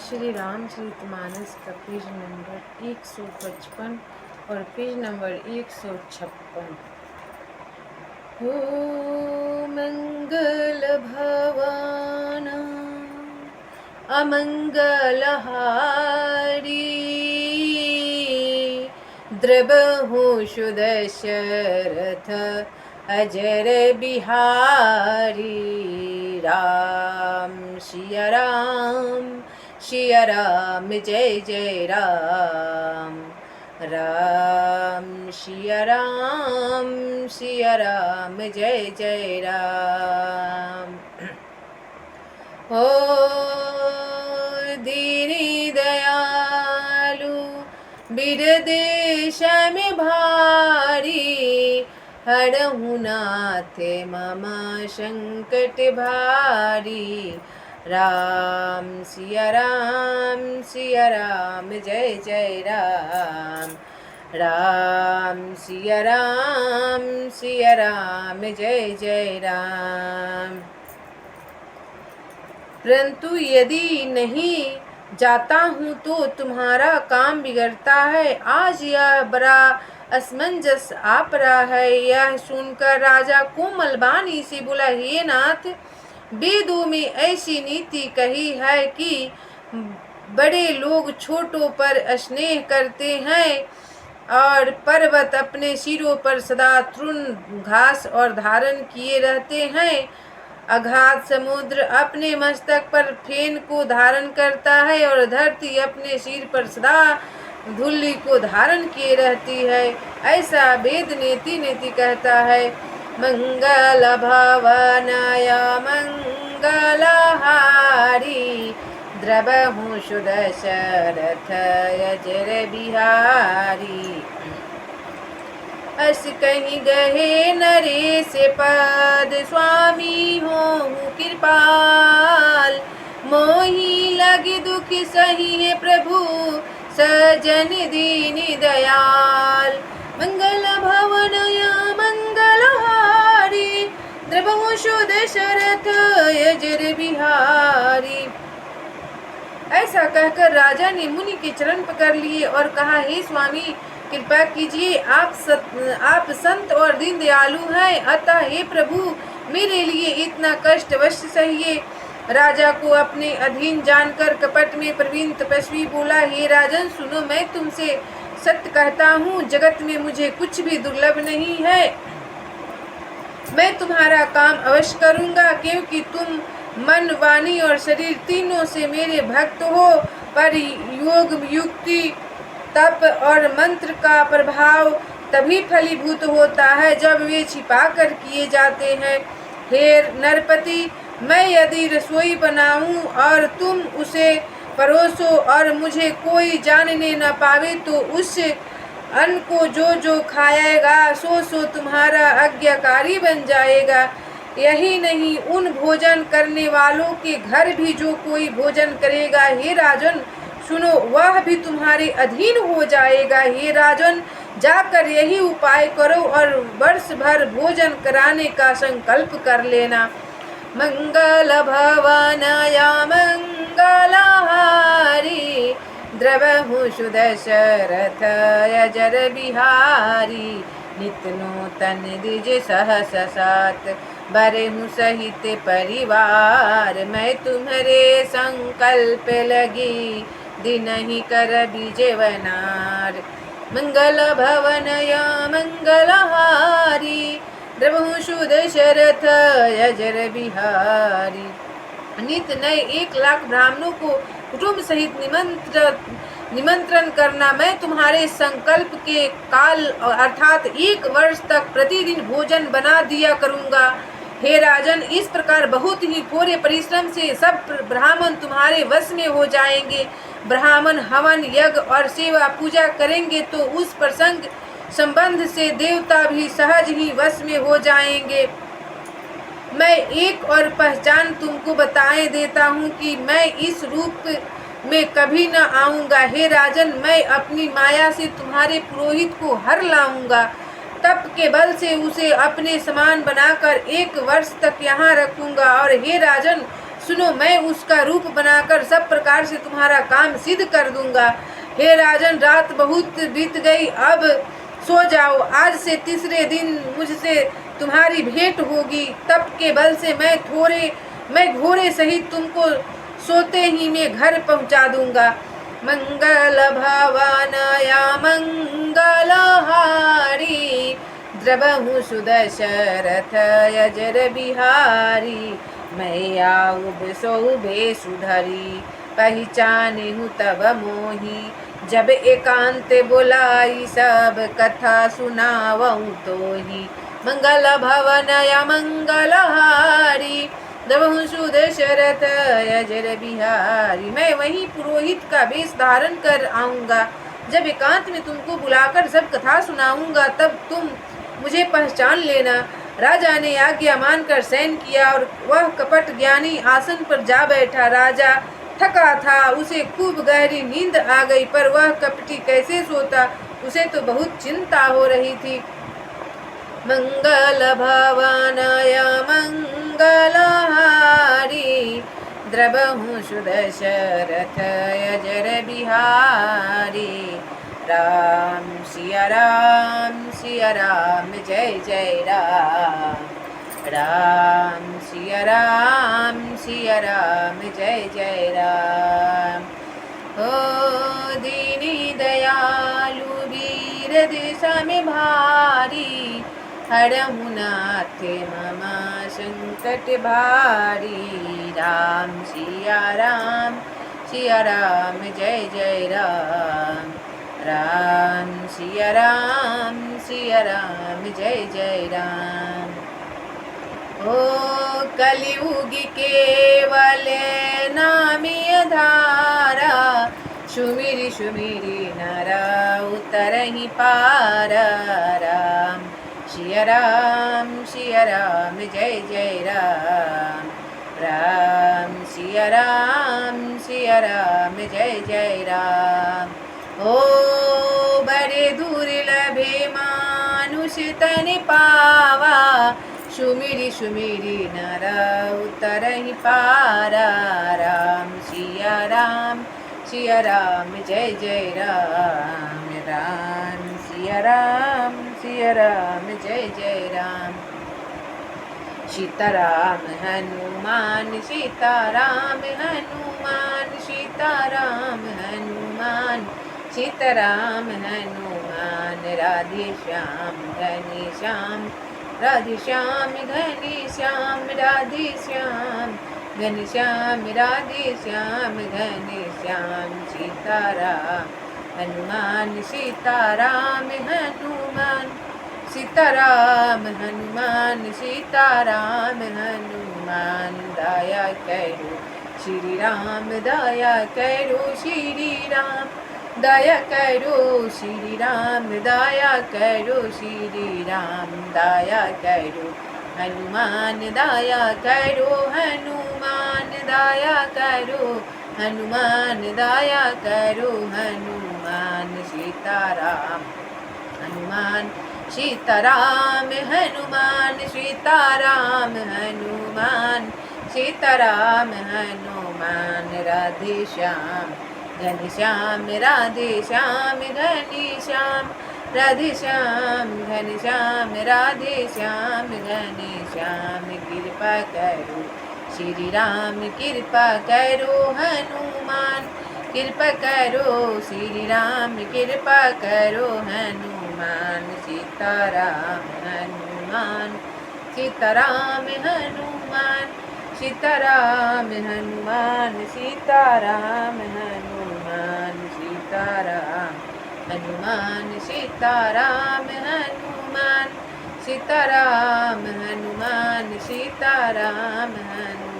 श्री रामचरितमानस का page number 155 और page number 156। हो मंगल भवाना अमंगलहारी, द्रवहु सुदशरथ अजर बिहारी। राम सिया राम सिया राम जय जय राम। राम सिया राम जय जय राम। ओ दीनी दयालु बिरदेश में भारी, हरहु नाथ मम संकट भारी। राम सिया राम जय जय राम। राम सिया राम जय जय राम। परंतु यदि नहीं जाता हूँ तो तुम्हारा काम बिगड़ता है। आज यह बड़ा असमंजस आप रहा है। यह सुनकर राजा कोमल वाणी से बोला, हे नाथ, वेदों में ऐसी नीति कही है कि बड़े लोग छोटों पर स्नेह करते हैं और पर्वत अपने सिरों पर सदा तृण घास और धारण किए रहते हैं। अगाध समुद्र अपने मस्तक पर फेन को धारण करता है और धरती अपने सिर पर सदा धूलि को धारण किए रहती है। ऐसा वेद नीति कहता है। मंगल भवनाय मंगलहारी, द्रवहु सुदशरथ अजर बिहारी। अस कहीं गहे नरेश पद, स्वामी होहु कृपाल। मोहि लगे दुख सही है प्रभु, सजन दीनी दयाल। मंगल भवनय मंगलहारी, द्रवहु सुदशरथ अजर बिहारी। ऐसा कहकर राजा ने मुनि के चरण पकड़ लिए और कहा, हे स्वामी, कृपा कीजिए, आप संत और दीन दयालु हैं, अतः हे प्रभु, मेरे लिए इतना कष्ट अवश्य सहिए। राजा को अपने अधीन जानकर कपट में प्रवीण तपस्वी बोला, हे राजन सुनो, मैं तुमसे सत्य कहता हूँ, जगत में मुझे कुछ भी दुर्लभ नहीं है। मैं तुम्हारा काम अवश्य करूँगा, क्योंकि तुम मन, वाणी और शरीर तीनों से मेरे भक्त हो। पर योग, युक्ति, तप और मंत्र का प्रभाव तभी फलीभूत होता है जब वे छिपाकर किए जाते हैं। हे नरपति, मैं यदि रसोई बनाऊं और तुम उसे परोसो और मुझे कोई जानने न पावे, तो उस अन्न को जो खाएगा सो तुम्हारा आज्ञाकारी बन जाएगा। यही नहीं, उन भोजन करने वालों के घर भी जो कोई भोजन करेगा, हे राजन सुनो, वह भी तुम्हारे अधीन हो जाएगा। हे राजन, जाकर यही उपाय करो और वर्ष भर भोजन कराने का संकल्प कर लेना। मंगल भवनाय मंगलहारी, द्रवहु सुदशरथ अजर बिहारी। नित नूतन द्विज सहस सात, बरहु सहित परिवार। मैं तुम्हारे संकल्प लगी, दिन ही कर विजयवनार। मंगल भवनय मंगलहारी, द्रवहु सुदशरथ अजर बिहारी। नित नए 1,00,000 ब्राह्मणों को कुटुंब सहित निमंत्रण करना। मैं तुम्हारे संकल्प के काल अर्थात 1 वर्ष तक प्रतिदिन भोजन बना दिया करूँगा। हे राजन, इस प्रकार बहुत ही थोड़े परिश्रम से सब ब्राह्मण तुम्हारे वश में हो जाएंगे। ब्राह्मण हवन, यज्ञ और सेवा पूजा करेंगे तो उस प्रसंग संबंध से देवता भी सहज ही वश में हो जाएंगे। मैं एक और पहचान तुमको बताए देता हूँ कि मैं इस रूप में कभी न आऊँगा। हे राजन, मैं अपनी माया से तुम्हारे पुरोहित को हर लाऊंगा। तप के बल से उसे अपने समान बनाकर 1 वर्ष तक यहाँ रखूंगा। और हे राजन सुनो, मैं उसका रूप बनाकर सब प्रकार से तुम्हारा काम सिद्ध कर दूंगा। हे राजन, रात बहुत बीत गई, अब सो जाओ। आज से तीसरे दिन मुझसे तुम्हारी भेंट होगी। तप के बल से मैं घोड़े सहित तुमको सोते ही मैं घर पहुंचा दूंगा। मंगल भवनया मंगलहारी, द्रवहु सुदशरथ यजर बिहारी। मैं आऊब शोभे सुधरी, पहचाने हूँ तब मोही। जब एकांत बुलाई, सब कथा सुनावऊँ तो ही। मंगल भवनया मंगलहारी, द्रवहु सुदशरथ यजर बिहारी। मैं वही पुरोहित का वेश धारण कर आऊँगा। जब एकांत में तुमको बुलाकर सब कथा सुनाऊंगा, तब तुम मुझे पहचान लेना। राजा ने आज्ञा मानकर शयन किया और वह कपट ज्ञानी आसन पर जा बैठा। राजा थका था, उसे खूब गहरी नींद आ गई, पर वह कपटी कैसे सोता, उसे तो बहुत चिंता हो रही थी। मंगल भवनया मंगलहारी, द्रवहु सुदशरथ यजर बिहारी। राम सिया राम, सिया राम जय जय राम। राम सिया राम, सिया राम जय जय राम। ओ दीनी दयालु वीर दिशा में भारी, हरहु नाथ मम संकट भारी। राम सिया राम, सिया राम जय जय राम। राम सिया राम, सिया राम जय जय राम। ओ कलियुग केवल नामी धारा, सुमिरि सुमिरि नर उतरहि पारा। राम सिया राम, सिया राम जय जय राम। राम सिया राम, सिया राम जय जय राम। ओ बड़े दुर्लभे मानुष तन पावा, सुमिरि सुमिरि नर उतरहि पारा। राम सिया राम, सिया राम जय जय राम। राम सिया राम, सिया राम जय जय राम। सीताराम हनुमान, सीताराम हनुमान, सीताराम हनुमान, सीताराम हनुमान। राधे श्याम घनी श्याम, राधे श्याम घनी श्याम, राधे श्याम घनी श्याम, राधे श्याम घनी श्याम। सीताराम हनुमान, सीताराम हनुमान, सीताराम हनुमान, सीताराम हनुमान। दया करो श्री राम, दया करो श्री राम, दया करो श्री राम, दया करो श्री राम। दया करो हनुमान, दया करो हनुमान, दया करो हनुमान, दया करो हनुमान। सीताराम हनुमान, सीताराम हनुमान, सीताराम हनुमान, सीताराम हनुमान। राधे श्याम घनी श्याम, राधे श्याम घनी श्याम, राधे श्याम घनी श्याम, राधे श्याम घनी श्याम। कृपा करो श्री राम, कृपा करो हनुमान, कृपा करो श्री राम, कृपा करो हनुमान। सीताराम हनुमान, सीताराम हनुमान, सीताराम हनुमान, सीताराम हनुमान, सीताराम हनुमान, सीताराम हनुमान, सीताराम हनुमान, सीताराम हनुमान।